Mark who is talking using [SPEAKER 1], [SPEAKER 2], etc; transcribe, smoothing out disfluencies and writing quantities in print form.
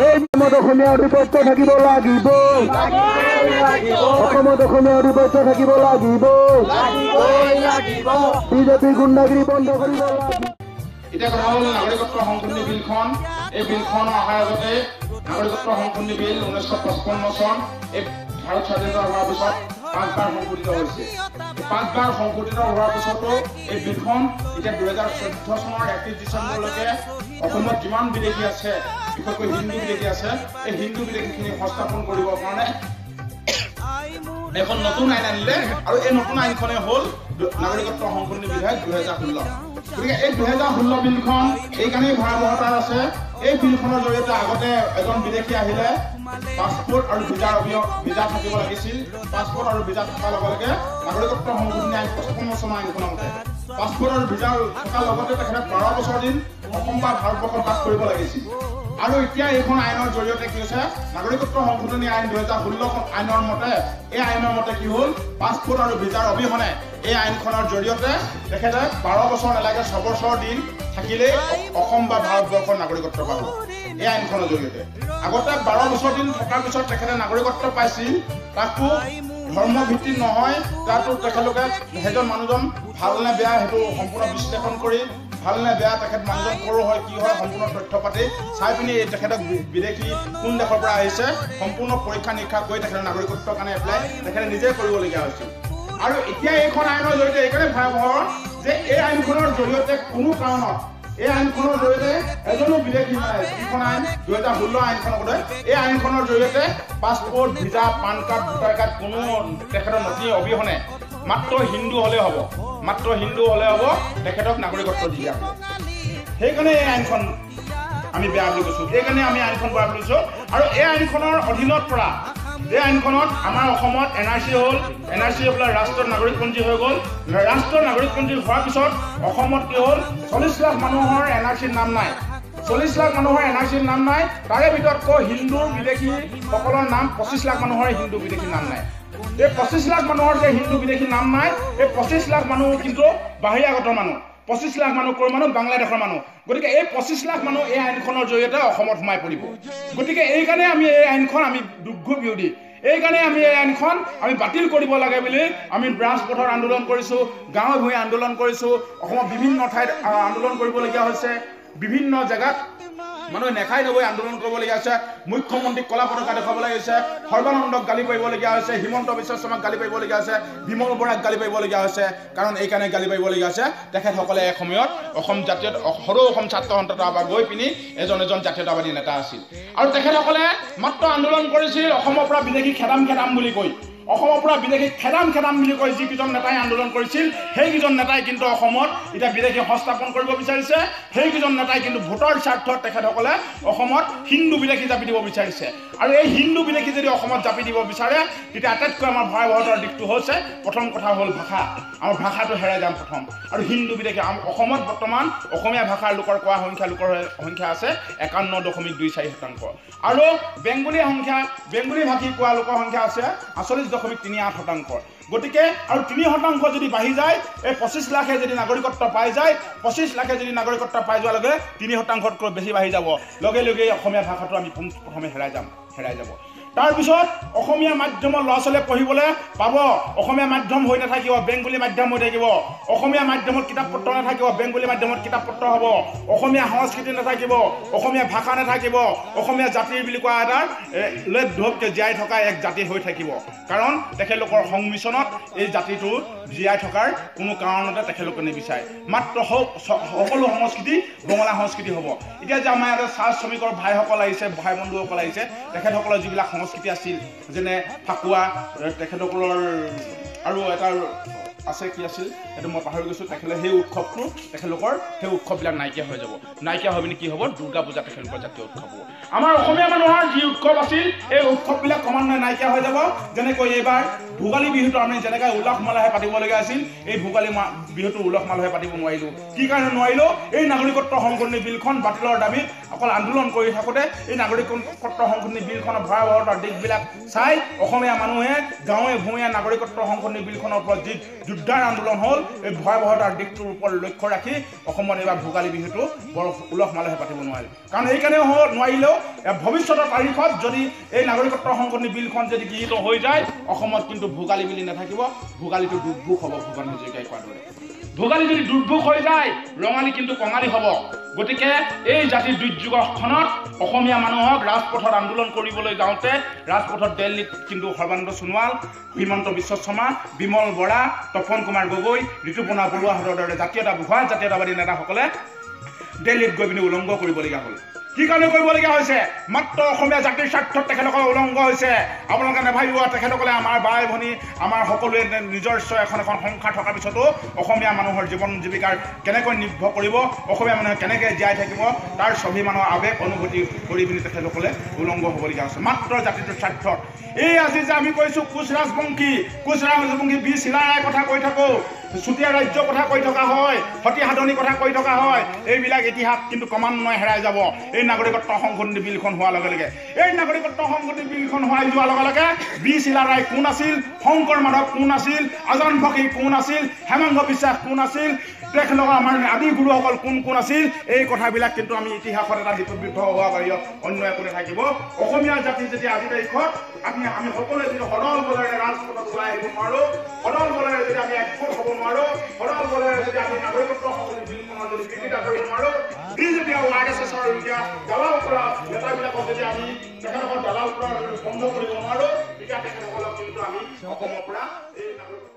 [SPEAKER 1] এই অসমত অসমীয়া আধিপত্য থাকিব লাগিব অসমত অসমীয়া আধিপত্য থাকিব লাগিব বিজেপি গুণ্ডাগিৰি বন্ধ কৰিব লাগিব
[SPEAKER 2] এতিয়া কথা হ'ল নাগৰিকত্ব সংশোধনী বিলখন এই বিলখন অহাৰ আগতে নাগৰিকত্ব সংশোধনী বিল 1955 চন এই ভাৰত স্বাধীনতা হোৱাৰ পিছত 5 বাৰ সংশোধিত হৈছে 5 বাৰ সংশোধিত হোৱাৰ পিছতো এই বিলখন এতিয়া 2014 চনৰ 31 ডিচেম্বৰলৈকে অসমত যিমান বিদেশী আছে বিশেষকৈ হিন্দু বিদেশী আছে এই হিন্দু বিদেশীখিনি সংস্থাপন কৰিবৰ কাৰণে এখন নতুন আইন আনিলে আৰু এই নতুন আইনখনে হ'ল নাগৰিকত্ব সংশোধনী বিধেয়ক 2016 গতিকে এই 2016 বিলখন এইকাৰণেই ভয়াৱহতা আছে এই বিলখনৰ জৰিয়তে আগতে এজন বিদেশী আহিলে পাছপোৰ্ট আৰু ভিজা থাকিব লাগিছিল পাছপোৰ্ট আৰু ভিজা থকাৰ লগে লগে নাগৰিকত্ব সংশোধনী আইন 55 চনৰ আইনখনৰ মতে পাছপোৰ্ট আৰু ভিজা থকাৰ লগতে তেখেতে 12 বছৰ দিন অসম বা ভাৰতবৰ্ষত বাস কৰিব লাগিছিল আৰু এতিয়া এইখন আইনৰ জৰিয়তে কি হৈছে নাগৰিকত্ব সংশোধনী আইন 2016 আইনৰ মতে এই আইনৰ মতে কি হ'ল পাছপোৰ্ট আৰু ভিজাৰ অবিহনে এই আইনখনৰ জৰিয়তে তেখেতে 12 বছৰ নালাগে 6 বছৰ দিন থাকিলে অসম বা ভাৰতবৰ্ষৰ নাগৰিকত্ব পাব এই আইনখনৰ জৰিয়তে আগতে 12 বছৰ দিন থকাৰ পিছত তেখেতে নাগৰিকত্ব পাইছিল তাকো ধৰ্ম ভিত্তিক নহয় তাতো তেখেতলোকে হেজন মানুহজন ভাল নে বেয়া হেতু সম্পূৰ্ণ বিশ্লেষণ কৰি ভাল নে বেয়া তেখেত মানুহজন কৰো হয় কি হয় সম্পূৰ্ণ তথ্য পাতি চাই পিনি তেখেতক বিদেশী কোন দেশৰ পৰা আহিছে সম্পূৰ্ণ পৰীক্ষা নিৰীক্ষা কৰি তেখেতৰ নাগৰিকত্বৰ কাৰণে এপ্লাই তেখেতে নিজে কৰিবলগীয়া হৈছিল আৰু এতিয়া এইখন আইনৰ জৰিয়তে এইকাৰণে ভয়াৱহ যে এই আইনখনৰ জৰিয়তে কোনো কাৰণত এই আইনখনৰ জৰিয়তে এজনো বিদেশী নাই যিখন আইন 2016 আইনখনৰ মতে এই আইনখনৰ জৰিয়তে পাছপোৰ্ট ভিজা পান কাৰ্ড ভোটাৰ কাৰ্ড কোনো তেখেতৰ নথি অবিহনে মাত্ৰ হিন্দু হলে হ'ব তেখেতক নাগৰিকত্ব দিয়া হ'ব সেইকাৰণে এই আইনখন আমি বেয়া বুলি কৈছোঁ সেইকাৰণে আমি আইনখন বেয়া বুলি কৈছোঁ আৰু এই আইনখনৰ অধীনত পৰা এই আইনখনত আমাৰ অসমত NRC হ'ল NRC হ'বলৈ ৰাষ্ট্ৰীয় নাগৰিকপঞ্জী হৈ গ'ল ৰাষ্ট্ৰীয় নাগৰিকপঞ্জী হোৱাৰ পিছত অসমত কি হ'ল 40 লাখ মানুহৰ NRCৰ নাম নাই 40 লাখ মানুহৰ NRCৰ নাম নাই তাৰে ভিতৰত হিন্দু বিদেশী সকলৰ নাম 25 লাখ মানুহৰ হিন্দু বিদেশী নাম নাই এই 25 লাখ মানুহৰ যে হিন্দু বিদেশী নাম নাই এই 25 লাখ মানুহ কিন্তু বাহিৰাগত মানুহ 25 লাখ মানুহ কৰ মানুহ বাংলাদেশৰ মানুহ গতিকে এই 25 লাখ মানুহ এই আইনখনৰ জৰিয়তে অসমত সোমাই পৰিব গতিকে এই কাৰণে আমি এই আইনখন আমি দুৰ্ঘ বিৰোধী এই কাৰণে আমি এই আইনখন আমি বাতিল কৰিব লাগে বুলি আমি ৰাজপথৰ আন্দোলন কৰিছো গাঁৱে ভূঞে আন্দোলন কৰিছো অসমত বিভিন্ন ঠাইত আন্দোলন কৰিবলগীয়া হৈছে বিভিন্ন জায়গাত মানুহে নেখাই নগৈ আন্দোলন কৰিবলগীয়া হৈছে মুখ্যমন্ত্ৰীক কলা পতাকা দেখুৱাবলগীয়া হৈছে সৰ্বানন্দক গালি পাৰিবলগীয়া হৈছে হিমন্ত বিশ্ব শৰ্মাক গালি পাৰিবলগীয়া হৈছে বিমল বৰাক গালি পাৰিবলগীয়া হৈছে কাৰণ এই কাৰণে গালি পাৰিবলগীয়া হৈছে তেখেতসকলে এক সময়ত অসম জাতীয় সৰু অসম ছাত্ৰ সন্থাৰ পৰা গৈ পিনি এজন জাতীয়তাবাদী নেতা আছিল আৰু তেখেতসকলে মাত্ৰ আন্দোলন কৰিছিল অসমৰ পৰা বিদেশী খেদাম বুলি কৈ অসমৰ পৰা বিদেশী খেদাম বুলি কৈ যিকেইজন নেতাই আন্দোলন কৰিছিল সেইকেইজন নেতাই কিন্তু অসমত এতিয়া বিদেশী সংস্থাপন কৰিব বিচাৰিছে সেইকেইজন নেতাই কিন্তু ভোটৰ স্বাৰ্থত তেখেতসকলে অসমত হিন্দু বিদেশী জাপি দিব বিচাৰিছে আৰু এই হিন্দু বিদেশী যদি অসমত জাপি দিব বিচাৰে তেতিয়া আটাইতকৈ আমাৰ ভয়াৱহতাৰ দিশটো হৈছে প্ৰথম কথা হ'ল ভাষা আমাৰ ভাষাটো হেৰাই যাম প্ৰথম আৰু হিন্দু বিদেশী অসমত বৰ্তমান অসমীয়া ভাষাৰ লোকৰ কোৱা সংখ্যা আছে 51.24% আৰু বেংগলী ভাষী কোৱা লোকৰ সংখ্যা আছে 48.38%। গতিকে আৰু 3% যদি বাঢ়ি যায় এই 25 লাখে যদি নাগৰিকত্ব পাই যায় 25 লাখে যদি নাগৰিকত্ব পাই যোৱাৰ লগে 3%তকৈ বেছি বাঢ়ি যাব লগে লগে অসমীয়া ভাষাটো আমি প্ৰথমে হেৰাই যাব তাৰ পিছত অসমীয়া মাধ্যমৰ ল'ৰা ছোৱালীয়ে পঢ়িবলৈ পাব অসমীয়া মাধ্যম হৈ নাথাকিব বেংগলী মাধ্যম হৈ থাকিব অসমীয়া মাধ্যমত কিতাপ পত্ৰ নাথাকিব বেংগলী মাধ্যমত কিতাপ পত্ৰ হ'ব অসমীয়া সংস্কৃতি নাথাকিব অসমীয়া ভাষা নাথাকিব অসমীয়া জাতিৰ বুলি কোৱা এটা লেধকে জীয়াই থকা এক জাতি হৈ থাকিব কাৰণ তেখেতলোকৰ সংমিশ্ৰণত এই জাতিটো জীয়াই থকাৰ কোনো কাৰণতে তেখেতলোকে নিবিচাৰে মাত্ৰ সকলো সংস্কৃতি বঙলা সংস্কৃতি হ'ব এতিয়া যে আমাৰ ইয়াতে চাহ শ্ৰমিকৰ ভাইসকল আহিছে ভাই বন্ধুসকল আহিছে তেখেতসকলৰ যিবিলাক সংস্কৃতি আছিল যেনে ফাকুৱা তেখেতসকলৰ আৰু এটা আছে কি আছিল এটা মই পাহৰি গৈছো তেখেতে সেই উৎসৱটো তেখেতলোকৰ সেই উৎসৱবিলাক নাইকিয়া হৈ যাব নাইকিয়া হৈ পিনি কি হ'ব দুৰ্গা পূজা তেখেতলোকৰ জাতীয় উৎসৱ হ'ব আমাৰ অসমীয়া মানুহৰ যি উৎসৱ আছিল এই উৎসৱবিলাক ক্ৰমান্বয়ে নাইকিয়া হৈ যাব যেনেকৈ এইবাৰ ভোগালী বিহুটো আমি যেনেকৈ উলহ মালহে পাতিবলগীয়া আছিল এই ভোগালী বিহুটো উলহ মালহে পাতিব নোৱাৰিলোঁ কি কাৰণে নোৱাৰিলোঁ এই নাগৰিকত্ব সংশোধনী বিলখন বাতিলৰ দাবীত অকল আন্দোলন কৰি থাকোঁতে এই নাগৰিকত্ব সংশোধনী বিলখনৰ ভয়াৱহতাৰ দিশবিলাক চাই অসমীয়া মানুহে গাঁৱে ভূঞে নাগৰিকত্ব সংশোধনী বিলখনৰ ওপৰত যি যোদ্ধাৰ আন্দোলন হ'ল এই ভয়াৱহতাৰ দিশটোৰ ওপৰত লক্ষ্য ৰাখি অসমত এইবাৰ ভোগালী বিহুটো বৰ উলহ মালহে পাতিব নোৱাৰিলে কাৰণ এইকাৰণে নোৱাৰিলেও ভৱিষ্যতৰ তাৰিখত যদি এই নাগৰিকত্ব সংশোধনী বিলখন যদি গৃহীত হৈ যায় অসমত কিন্তু ভোগালী বুলি নাথাকিব ভোগালীটো দুৰ্ভোগ হ'ব ভূপেন হাজৰিকাই কোৱাৰ দৰে ভোগালী যদি দুৰ্ভোগ হৈ যায় ৰঙালী কিন্তু কঙালী হ'ব গতিকে এই জাতিৰ দুৰ্যোগখনত অসমীয়া মানুহক ৰাজপথত আন্দোলন কৰিবলৈ যাওঁতে ৰাজপথত দিল্লীত কিন্তু সৰ্বানন্দ সোণোৱাল হিমন্ত বিশ্ব শৰ্মা বিমল বৰা তপন কুমাৰ গগৈ ঋতুপৰ্ণা বৰুৱাহঁতৰ দৰে জাতীয়তাবাদী নেতাসকলে দিল্লীত গৈ পিনি উলংঘ কৰিবলগীয়া হ'ল কি কাৰণে কৰিবলগীয়া হৈছে মাত্ৰ অসমীয়া জাতিৰ স্বাৰ্থত তেখেতসকলৰ উলংঘ হৈছে আপোনালোকে নাভাবিব তেখেতসকলে আমাৰ বাই ভনী আমাৰ সকলোৱে নিজস্ব এখন সংসাৰ থকাৰ পিছতো অসমীয়া মানুহৰ জীৱন জীৱিকাৰ কেনেকৈ নিৰ্ভৰ কৰিব অসমীয়া মানুহে কেনেকৈ জীয়াই থাকিব তাৰ স্বাভিমানৰ আৱেগ অনুভূতি কৰি পিনি তেখেতসকলে উলংঘ হ'বলগীয়া হৈছে মাত্ৰ জাতিটোৰ স্বাৰ্থত এই আজি যে আমি কৈছোঁ কোচ ৰাজবংশী বি চিলাৰায়ৰ কথা কৈ থাকোঁ চুতীয়া ৰাজ্যৰ কথা কৈ থকা হয় সতী সাধনীৰ কথা কৈ থকা হয় এইবিলাক ইতিহাস কিন্তু ক্ৰমান্বয়ে হেৰাই যাব এই নাগৰিকত্ব সংশোধনী বিলখন হোৱাৰ লগে লগে এই নাগৰিকত্ব সংশোধনী বিলখন হোৱাই যোৱাৰ লগে লগে বি চিলাৰায় কোন আছিল শংকৰ মাধৱ কোন আছিল আজান ফকীৰ কোন আছিল হেমন্ত বিশ্বাস কোন আছিল তেখেতলোকৰ আমাৰ আদি গুৰুসকল কোন আছিল এই কথাবিলাক কিন্তু আমি ইতিহাসত এটা লিপিবদ্ধ হোৱা বাহিৰত অন্য একো নাথাকিব অসমীয়া জাতি যদি আজি তাৰিখত আমি সকলোৱে যদি সদল বলেৰে ৰাজপথত ওলাই আহিব নোৱাৰোঁ সদল বলেৰে যদি আমি একগোট হ'ব নোৱাৰোঁ সদল বলেৰে যদি আমি নাগৰিকত্ব সংশোধনী বিলখনৰ যদি বিৰোধিতা কৰিব নোৱাৰোঁ বিজেপি আৰু RSSৰ এতিয়া দালাল কৰা নেতাবিলাকক যদি আমি তেখেতসকল দালাল কৰা বন্ধ কৰিব নোৱাৰোঁ তেতিয়া তেখেতসকলক কিন্তু আমি অসমৰ পৰা এই নাগৰিকত্ব